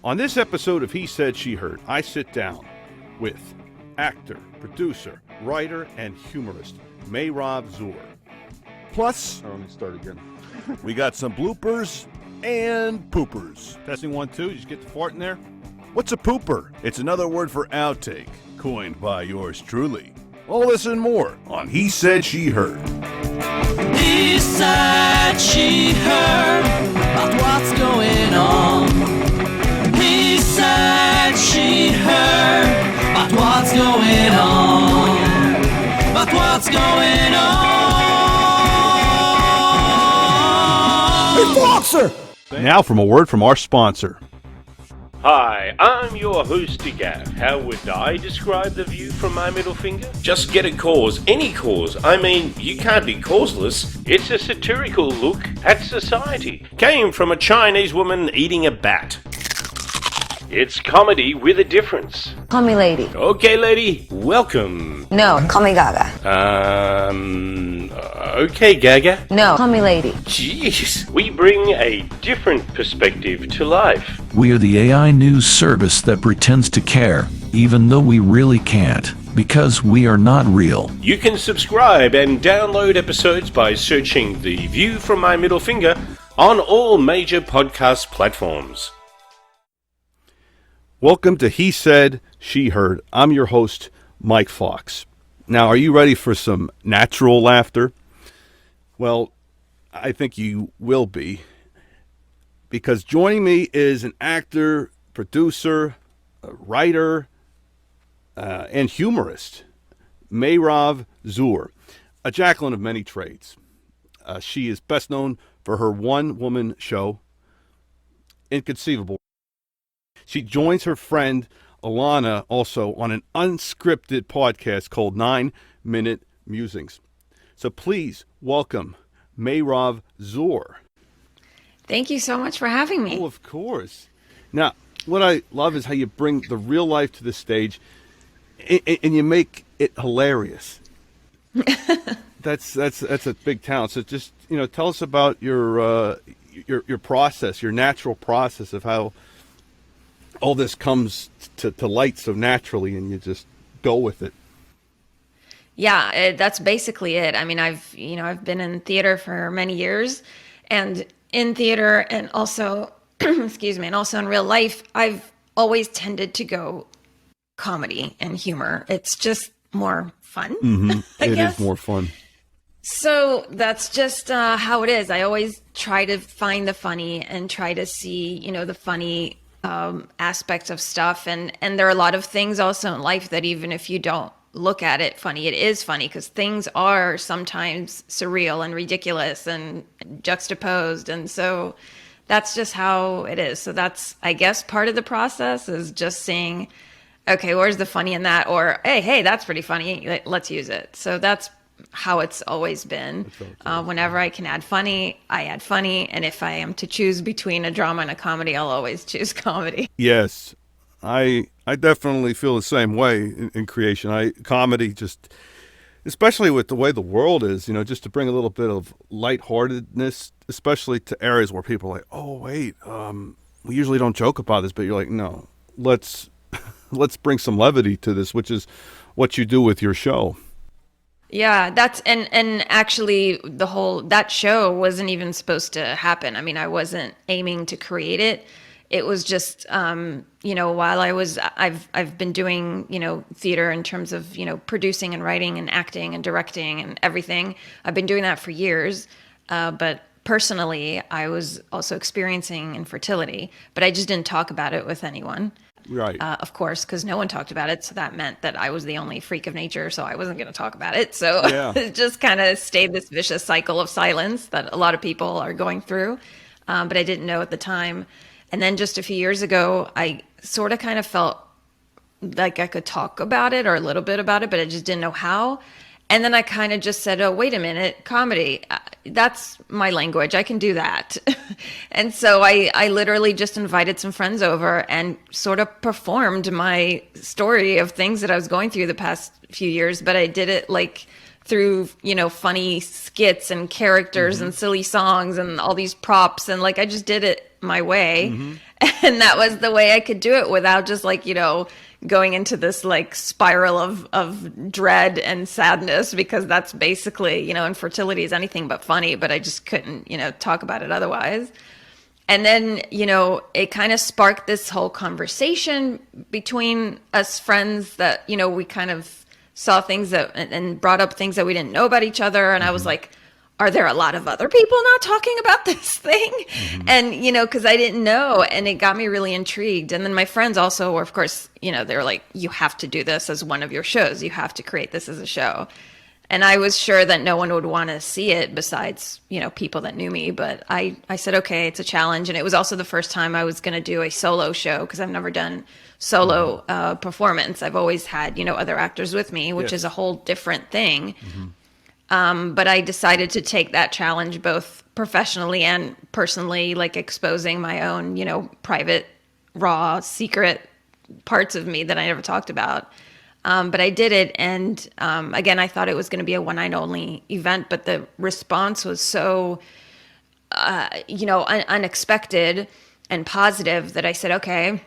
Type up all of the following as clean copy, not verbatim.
On this episode of He Said, She Heard, I sit down with actor, producer, writer, and humorist Meirav Zur. Plus, let me start again. We got some bloopers and poopers. Testing 1, 2, did you get the fart in there? What's a pooper? It's another word for outtake, coined by yours truly. All this and more on He Said, She Heard. He said, she heard about what's going on. He said, she heard about what's going on. About what's going on. Hey, Foxer! Now from a word from our sponsor. Hi, I'm your host Gav. How would I describe the view from my middle finger? Just get a cause, any cause. I mean, you can't be causeless. It's a satirical look at society. Came from a Chinese woman eating a bat. It's comedy with a difference. Call me lady. Okay, lady, welcome. No, call me Gaga. Okay, Gaga. No, call me lady. Jeez, we bring a different perspective to life. We are the AI news service that pretends to care, even though we really can't, because we are not real. You can subscribe and download episodes by searching The View from My Middle Finger on all major podcast platforms. Welcome to He Said, She Heard. I'm your host, Mike Fox. Now, are you ready for some natural laughter? Well, I think you will be, because joining me is an actor, producer, a writer, and humorist, Meirav Zur, a Jacqueline of many trades. She is best known for her one-woman show, Inconceivable. She joins her friend Alana also on an unscripted podcast called Minute Musings. So please welcome Meirav Zur. Thank you so much for having me. Oh, of course. Now, what I love is how you bring the real life to the stage and you make it hilarious. That's a big talent. So just, tell us about your process, your natural process of how all this comes to light so naturally and you just go with it. Yeah, that's basically it. I mean, I've been in theater for many years, and in theater and also, excuse me, and also in real life, I've always tended to go comedy and humor. It's just more fun. Mm-hmm. It guess. Is more fun. So that's just how it is. I always try to find the funny and try to see, the funny aspects of stuff. And there are a lot of things also in life that even if you don't look at it funny, it is funny because things are sometimes surreal and ridiculous and juxtaposed. And so that's just how it is. So that's, I guess, part of the process is just seeing, okay, where's the funny in that? Or, hey, that's pretty funny. Let's use it. So that's how it's always been. Whenever I can add funny, I add funny. And if I am to choose between a drama and a comedy, I'll always choose comedy. Yes, I definitely feel the same way in creation. Comedy just, especially with the way the world is, just to bring a little bit of lightheartedness, especially to areas where people are like, oh, wait, we usually don't joke about this, but you're like, no, let's bring some levity to this, which is what you do with your show. Yeah, that's and actually that show wasn't even supposed to happen. I mean, I wasn't aiming to create it. It was just while I've been doing, theater in terms of, producing and writing and acting and directing and everything. I've been doing that for years. But personally, I was also experiencing infertility, but I just didn't talk about it with anyone. Right. Of course, because no one talked about it. So that meant that I was the only freak of nature. So I wasn't going to talk about it. So It just kind of stayed this vicious cycle of silence that a lot of people are going through. But I didn't know at the time. And then just a few years ago, I sort of kind of felt like I could talk about it or a little bit about it, but I just didn't know how. And then I kind of just said, oh, wait a minute, comedy, that's my language. I can do that. And so I literally just invited some friends over and sort of performed my story of things that I was going through the past few years, but I did it like through, funny skits and characters and silly songs and all these props. And like, I just did it my way. And that was the way I could do it without just like, going into this like spiral of dread and sadness, because that's basically, infertility is anything but funny, but I just couldn't, talk about it otherwise. And then, it kind of sparked this whole conversation between us friends that, we kind of saw things that and brought up things that we didn't know about each other. And I was like, are there a lot of other people not talking about this thing? And, because I didn't know, and it got me really intrigued. And then my friends also were, of course, they were like, you have to do this as one of your shows. You have to create this as a show. And I was sure that no one would want to see it besides, people that knew me. But I said, okay, it's a challenge. And it was also the first time I was going to do a solo show, because I've never done solo performance. I've always had, other actors with me, which is a whole different thing. But I decided to take that challenge both professionally and personally, like exposing my own, private, raw, secret parts of me that I never talked about. But I did it. And again, I thought it was going to be a one-night only event, but the response was so, unexpected and positive that I said, okay,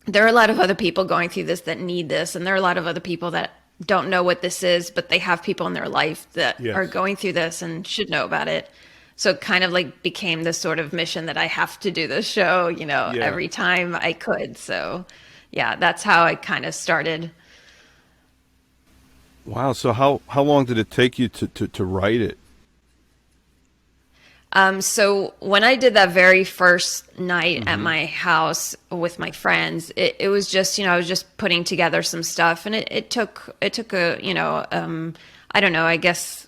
there are a lot of other people going through this that need this. And there are a lot of other people that don't know what this is, but they have people in their life that are going through this and should know about it. So it kind of like became this sort of mission that I have to do this show, every time I could. So yeah, that's how I kind of started. Wow. So how long did it take you to write it? So when I did that very first night at my house with my friends, it was just, I was just putting together some stuff, and it took a, I don't know, I guess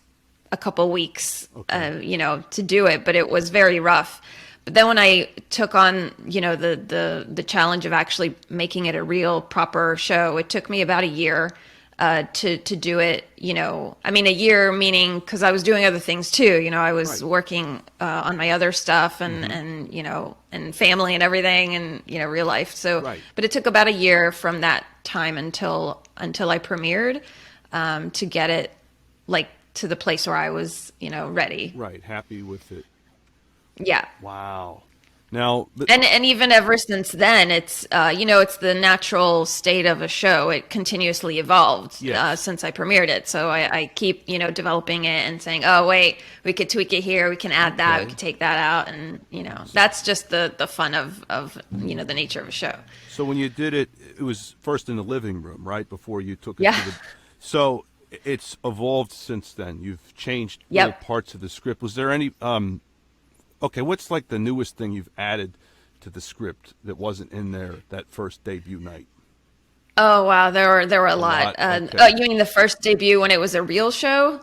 a couple weeks, to do it, but it was very rough. But then when I took on, the challenge of actually making it a real proper show, it took me about a year to do it, a year meaning because I was doing other things too. I was working on my other stuff and and family and everything and, real life. So, but it took about a year from that time until I premiered to get it like to the place where I was, ready. Right. Happy with it. Yeah. Wow. Now, and even ever since then, it's it's the natural state of a show. It continuously evolved since I premiered it. So I keep developing it and saying, oh wait, we could tweak it here, we can add that, we could take that out, and that's just the fun of the nature of a show. So when you did it, it was first in the living room, right, before you took it to the. So it's evolved since then. You've changed parts of the script. Was there any? Okay, what's like the newest thing you've added to the script that wasn't in there that first debut night? Oh wow, there were a lot. Okay. Oh, you mean the first debut when it was a real show?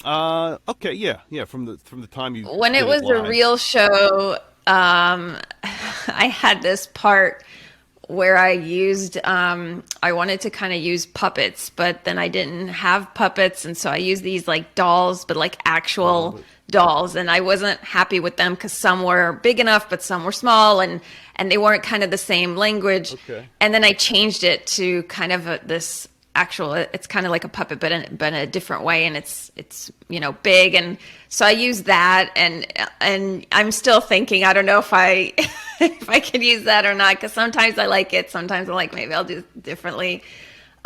Okay, yeah. From the time you when it was a real show, I had this part where I used I wanted to kind of use puppets, but then I didn't have puppets, and so I used these like dolls, but like actual dolls, and I wasn't happy with them because some were big enough but some were small, and they weren't kind of the same language. And then I changed it to kind of this actual, it's kind of like a puppet but in a different way, and it's big, and so I used that, and I'm still thinking, I don't know if I if I can use that or not, because sometimes I like it, sometimes I'm like maybe I'll do it differently.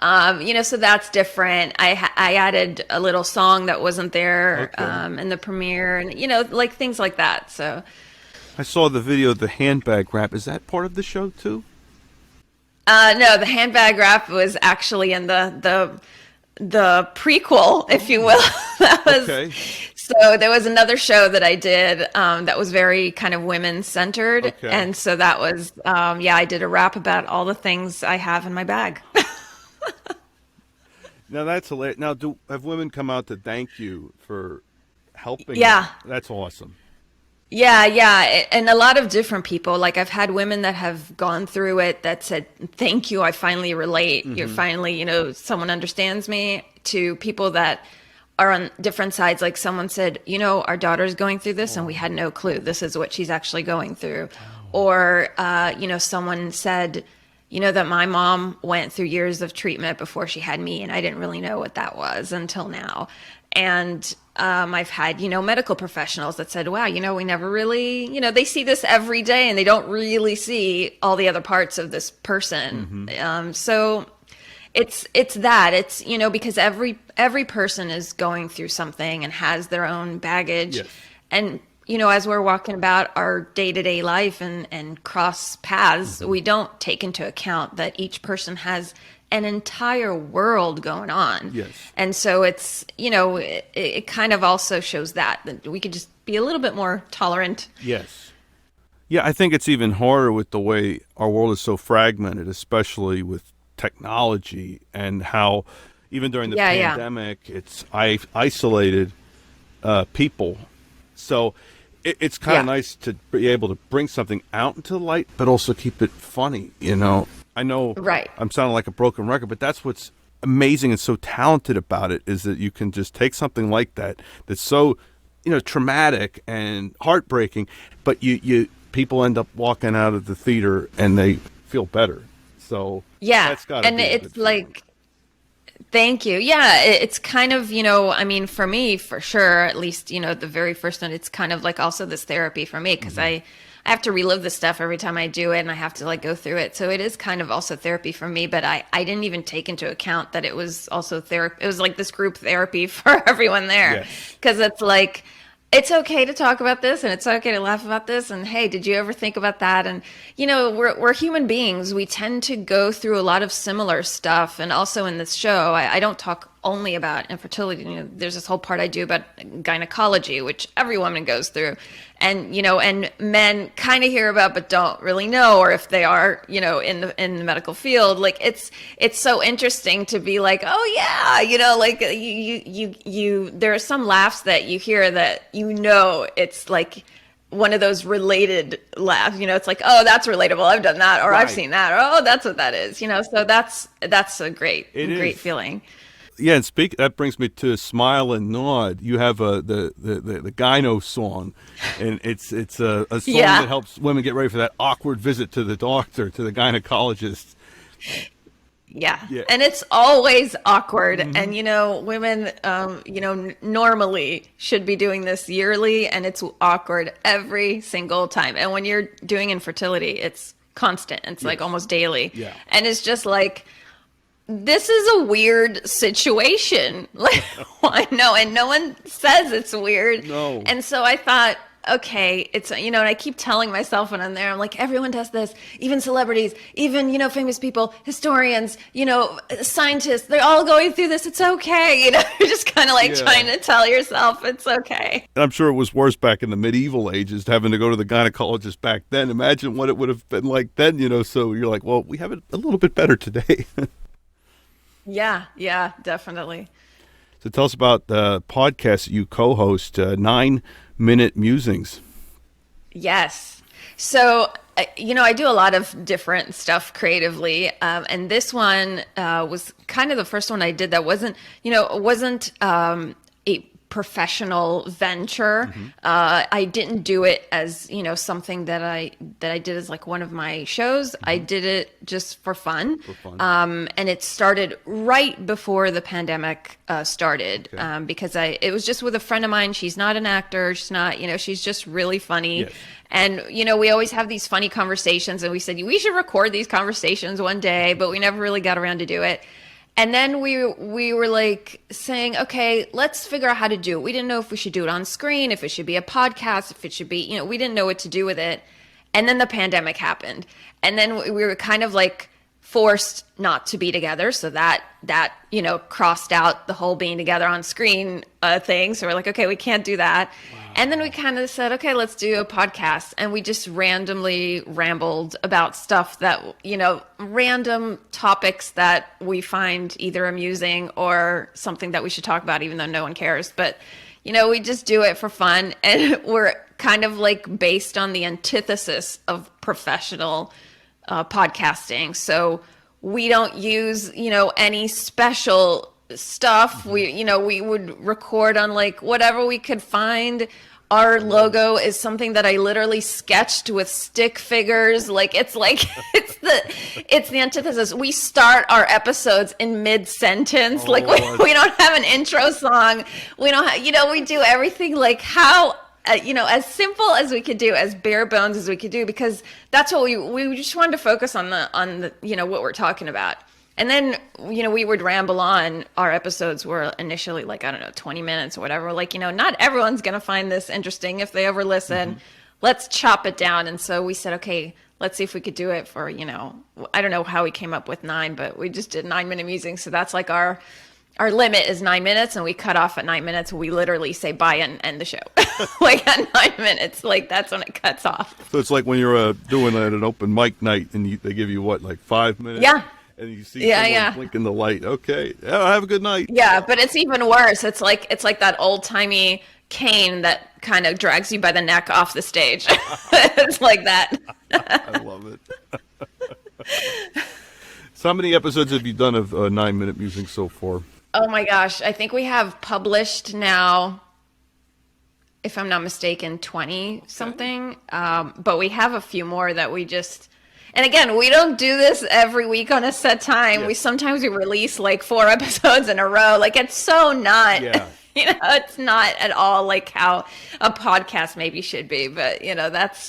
So that's different. I added a little song that wasn't there in the premiere, and like things like that. So I saw the video of the handbag rap. Is that part of the show too? No, the handbag rap was actually in the prequel, if you will. That was so there was another show that I did that was very kind of women centered, and so that was I did a rap about all the things I have in my bag. Now that's hilarious. Now, have women come out to thank you for helping? Yeah, that's awesome. Yeah, and a lot of different people. Like I've had women that have gone through it that said, "Thank you, I finally relate. You're finally, someone understands me." To people that are on different sides. Like someone said, our daughter's going through this, and we had no clue. This is what she's actually going through. Or someone said, that my mom went through years of treatment before she had me, and I didn't really know what that was until now. And I've had, medical professionals that said, wow, we never really, they see this every day and they don't really see all the other parts of this person. So it's that it's, because every person is going through something and has their own baggage. Yes. And, as we're walking about our day-to-day life and cross paths, we don't take into account that each person has an entire world going on. Yes. And so it's, it kind of also shows that we could just be a little bit more tolerant. Yes. Yeah, I think it's even harder with the way our world is so fragmented, especially with technology and how even during the pandemic, it's isolated people. So it's kind of nice to be able to bring something out into the light, but also keep it funny, I know I'm sounding like a broken record, but that's what's amazing and so talented about it, is that you can just take something like that's so, traumatic and heartbreaking, but you people end up walking out of the theater and they feel better. So that's gotta be it's like, thank you. Yeah, it's kind of, for me, for sure, at least, the very first one, it's kind of like also this therapy for me, because I have to relive this stuff every time I do it, and I have to go through it. So it is kind of also therapy for me, but I didn't even take into account that it was also therapy. It was like this group therapy for everyone there, because it's like, it's okay to talk about this and it's okay to laugh about this. And hey, did you ever think about that? And, we're human beings. We tend to go through a lot of similar stuff. And also in this show, I don't talk only about infertility. There's this whole part I do about gynecology, which every woman goes through. And, and men kind of hear about, but don't really know, or if they are, in the medical field, it's so interesting to be like, oh yeah, you there are some laughs that you hear that, it's like one of those related laughs, it's like, oh, that's relatable. I've done that, or I've seen that, or, oh, that's what that is, so that's a great feeling. Yeah, and that brings me to Smile and Nod. You have the gyno song, and it's a song that helps women get ready for that awkward visit to the doctor, to the gynecologist. Yeah. And it's always awkward. And, women, normally should be doing this yearly, and it's awkward every single time. And when you're doing infertility, it's constant. It's like almost daily. Yeah. And it's just like, this is a weird situation. I know, and no one says it's weird. No. And so I thought, okay, it's, and I keep telling myself when I'm there, I'm like, everyone does this, even celebrities, even, famous people, historians, scientists, they're all going through this. It's okay. You're just kind of trying to tell yourself it's okay. And I'm sure it was worse back in the medieval ages, having to go to the gynecologist back then. Imagine what it would have been like then, so you're like, well, we have it a little bit better today. Yeah, definitely. So tell us about the podcast you co-host, 9-Minute Musings. Yes. So, I do a lot of different stuff creatively. And this one was kind of the first one I did that wasn't a professional venture. I didn't do it as, something that I did as like one of my shows. I did it just for fun. And it started right before the pandemic started. Because it was just with a friend of mine. She's not an actor. She's not, she's just really funny. Yes. And, we always have these funny conversations, and we said, we should record these conversations one day, but we never really got around to do it. And then we were like saying, okay, let's figure out how to do it. We didn't know if we should do it on screen, if it should be a podcast, if it should be, we didn't know what to do with it. And then the pandemic happened. And then we were kind of like forced not to be together. So that crossed out the whole being together on screen thing. So we're like, okay, we can't do that. Wow. And then we kind of said, okay, let's do a podcast. And we just randomly rambled about stuff that, random topics that we find either amusing or something that we should talk about, even though no one cares. But, we just do it for fun. And we're kind of like based on the antithesis of professional podcasting. So we don't use, any special stuff. We would record on like whatever we could find our logo is something that I literally sketched with stick figures. It's the antithesis. We start our episodes in mid-sentence. We don't have an intro song. We don't have, we do everything like how, as simple as we could do, as bare bones as we could do, because that's what we just wanted to focus on the what we're talking about. And then, we would ramble on. Our episodes were initially 20 minutes or whatever. Not everyone's going to find this interesting if they ever listen. Mm-hmm. Let's chop it down. And so we said, okay, let's see if we could do it for, I don't know how we came up with 9, but we just did 9-minute musings. So that's our limit is 9 minutes, and we cut off at 9 minutes. We literally say bye and end the show. At 9 minutes, that's when it cuts off. So it's like when you're doing an open mic night and they give you 5 minutes? Yeah. And you see someone blinking the light. Okay, have a good night. Yeah, but it's even worse. It's like that old-timey cane that kind of drags you by the neck off the stage. It's like that. I love it. So how many episodes have you done of 9-minute musing so far? Oh my gosh, I think we have published now, if I'm not mistaken, 20 something. But we have a few more that we just. And again, we don't do this every week on a set time. Yeah. Sometimes we release 4 episodes in a row. It's so not, it's not at all like how a podcast maybe should be. But,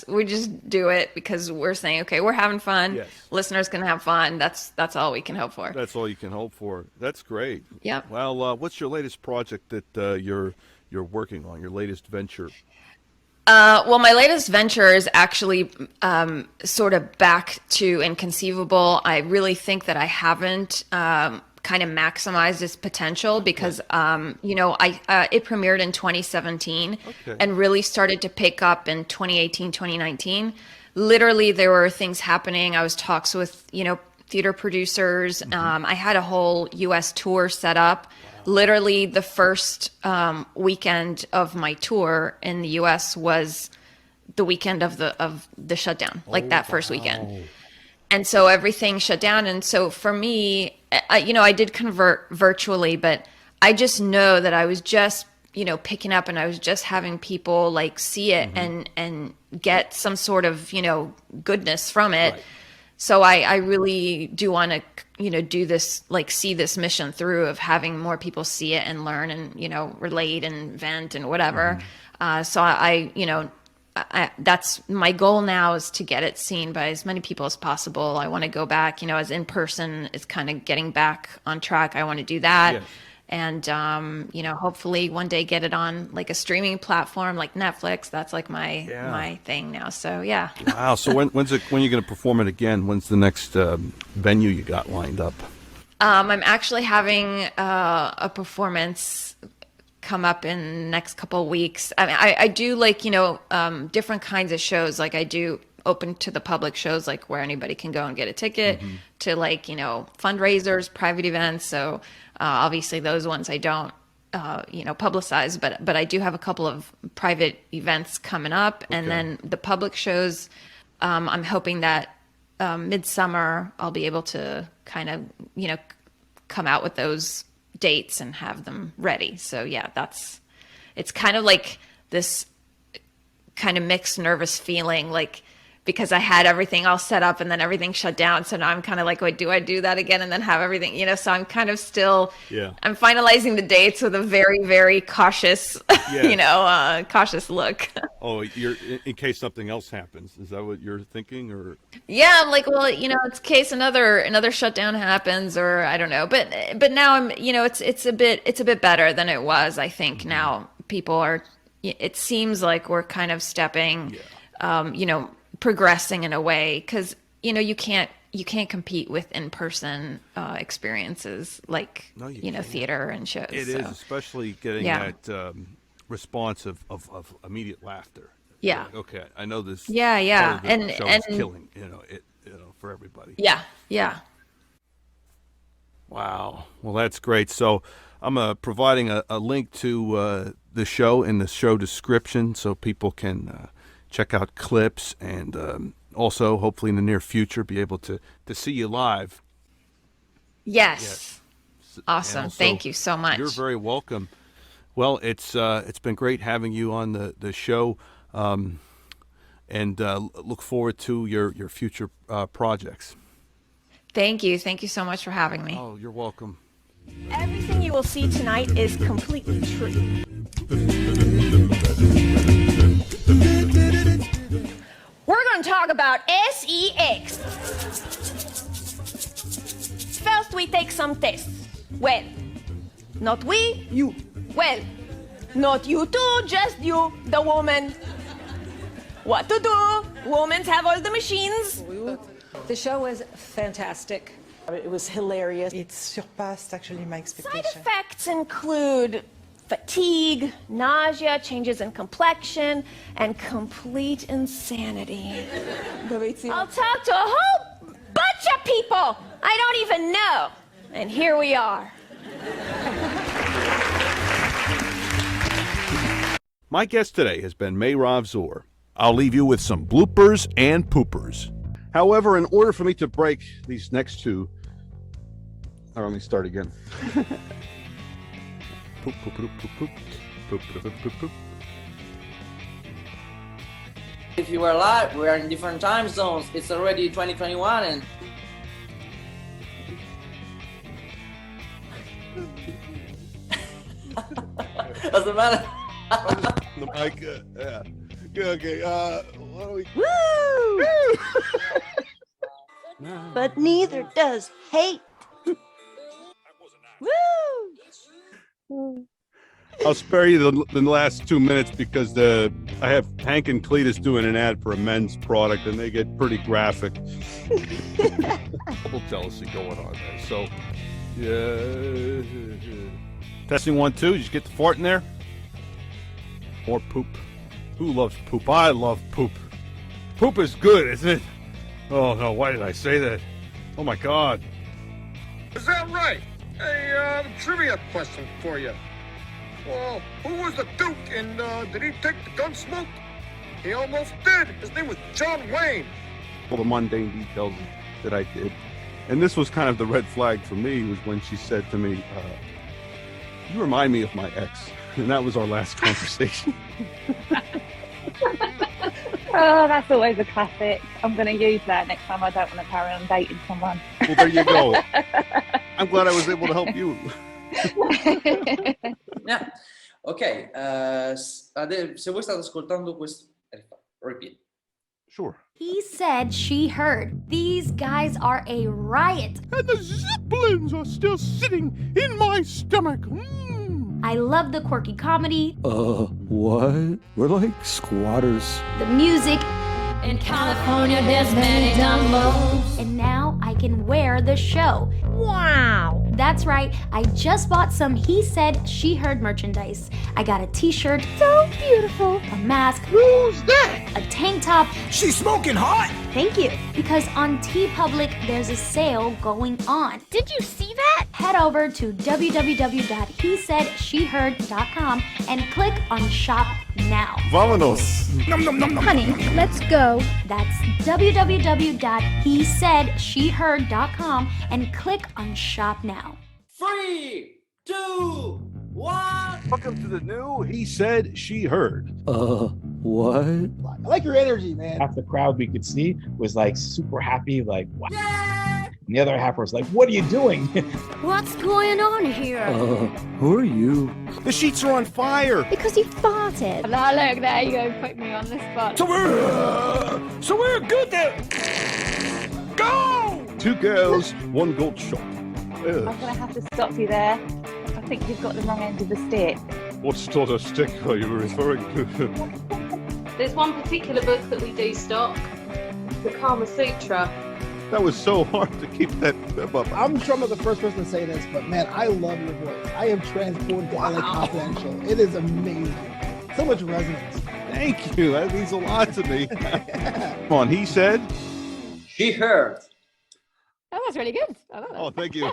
we just do it because we're saying, okay, we're having fun. Yes. Listeners can have fun. That's all we can hope for. That's all you can hope for. That's great. Yeah. Well, what's your latest project that you're working on, your latest venture? Well, my latest venture is actually sort of back to Inconceivable. I really think that I haven't kind of maximized its potential because, it premiered in 2017 and really started to pick up in 2018, 2019. Literally, there were things happening. I was talks with, theater producers. Mm-hmm. I had a whole U.S. tour set up. Literally, the first weekend of my tour in the U.S. was the weekend of the shutdown, that first weekend. And so everything shut down. And so for me, I did convert virtually, but I just know that I was just, picking up and I was just having people see it and get some sort of, goodness from it. Right. So I really do want to, do this, see this mission through of having more people see it and learn and, relate and vent and whatever. So that's my goal now, is to get it seen by as many people as possible. I want to go back, as in person is kind of getting back on track. I want to do that. Yes. And, hopefully one day get it on a streaming platform like Netflix. That's my thing now. So, yeah. Wow. So when are you going to perform it again? When's the next venue you got lined up? I'm actually having a performance come up in the next couple of weeks. I mean, I do different kinds of shows. I do open to the public shows, where anybody can go and get a ticket, to fundraisers, private events. So obviously those ones I don't publicize, but I do have a couple of private events coming up. And then the public shows, I'm hoping that midsummer I'll be able to kind of come out with those dates and have them ready. So yeah, it's kind of this kind of mixed nervous feeling, because I had everything all set up and then everything shut down. So now I'm kind of wait, do I do that again and then have everything, so I'm kind of still, I'm finalizing the dates with a very, very cautious, cautious look. Oh, you're in case something else happens. Is that what you're thinking? Or yeah, I'm well, it's in case another shutdown happens, or I don't know. But now I'm, it's a bit better than it was. I think now people are, it seems like we're kind of stepping, progressing in a way, because you can't compete with in-person experiences theater and shows. It is, especially getting that response of immediate laughter. Yeah. Okay, I know this. Yeah. And is killing for everybody. Yeah. Wow. Well, that's great. So I'm providing a link to the show in the show description, so people can check out clips and also hopefully in the near future be able to see you live. Yes. Awesome. Thank you so much. You're very welcome. Well, it's been great having you on the show, and look forward to your future projects. Thank you. Thank you so much for having me. Oh, you're welcome. Everything you will see tonight is completely true. We're going to talk about sex. First, we take some tests. Well, not we, you. Well, not you too, just you, the woman. What to do? Women have all the machines. The show was fantastic. It was hilarious. It surpassed actually my expectations. Side effects include fatigue, nausea, changes in complexion, and complete insanity. I'll talk to a whole bunch of people I don't even know. And here we are. My guest today has been Meirav Zur. I'll leave you with some bloopers and poopers. However, in order for me to break these next two, let me start again. Poop, poop, poop, poop, poop, poop, poop, poop, poop. If you were alive, we are in different time zones. It's already 2021 and... Doesn't matter. The mic, yeah. Okay, what do we... Woo! But neither does hate. Woo! I'll spare you the last 2 minutes because I have Hank and Cletus doing an ad for a men's product and they get pretty graphic. A little jealousy going on there. So, yeah. Testing 1, 2. Did you get the fart in there? Or poop. Who loves poop? I love poop. Poop is good, isn't it? Oh no, why did I say that? Oh my God. Is that right? Hey, trivia question for you. Well, who was the Duke and did he take the gun smoke? He almost did. His name was John Wayne. All the mundane details that I did. And this was kind of the red flag for me was when she said to me, you remind me of my ex. And that was our last conversation. Oh, that's always a classic. I'm going to use that next time I don't want to carry on dating someone. Well, there you go. I'm glad I was able to help you. Yeah. Ok, se voi state ascoltando questo... Repeat. Sure. He said she heard. These guys are a riot. And the Zeppelins are still sitting in my stomach. I love the quirky comedy. What? We're like squatters. The music. In California, there's many downloads. And now I can wear the show. Wow. That's right. I just bought some He Said, She Heard merchandise. I got a t-shirt, so beautiful, a mask. Who's that? A tank top. She's smoking hot. Thank you. Because on TeePublic, there's a sale going on. Did you see that? Head over to www.hesaidSheheard.com and click on Shop Now. Vámonos. Nom, nom, nom, nom. Honey, let's go. That's www.hesaidSheheard.com and click on Shop Now. 3, 2, 1. Welcome to the new He Said, She Heard. What? I like your energy, man. Half the crowd we could see was like super happy, like, wow. And the other half was like, what are you doing? What's going on here? Who are you? The sheets are on fire. Because you farted. Now look, there you go, put me on the spot. So we're good there. Go! 2 girls, 1 gold shot. I'm going to have to stop you there. I think you've got the wrong end of the stick. What sort of stick are you referring to? There's one particular book that we do stock, the Kama Sutra. That was so hard to keep that up. I'm sure I'm not the first person to say this, but man, I love your voice. I am transported to LA Confidential. It is amazing. So much resonance. Thank you. That means a lot to me. Come on, He Said. She Heard. That was really good. I love that. Oh, thank you.